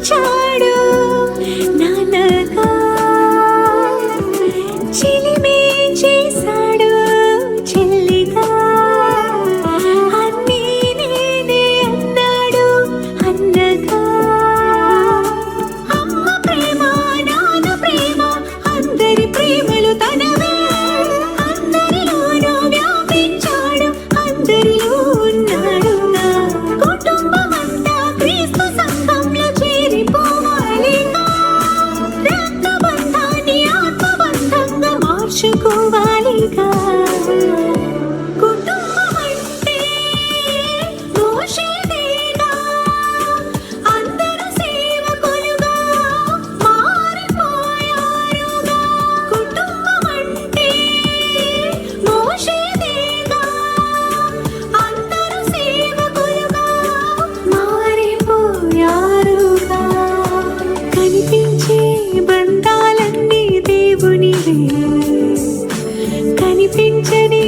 మార్చాడు నాన్నగా చిలిమే చేశాడు చెల్లిగా అన్నీ నేనే అన్నాడు అన్నగా అమ్మ ప్రేమ నాన్న ప్రేమ అందరి ప్రేమలు తనవే అందరిలోనూ వ్యాపించాడు అందరిలో ఉన్నాడుగా కుటుంబమంతా క్రీస్తు సంఘంలో చేరిపోవాలిగా రక్తబంధాన్ని ఆత్మబంధంగా మార్చుకోవాలిగా కుటుంబమంటే మోషేదేగా అందరూ సేవకులుగా మారిపోయారుగా కుటుంబమంటే మోషేదేగా అందరూ సేవకులుగా మారిపోయారుగా కనిపించే బంధాలన్నీ దేవునివే కనిపించని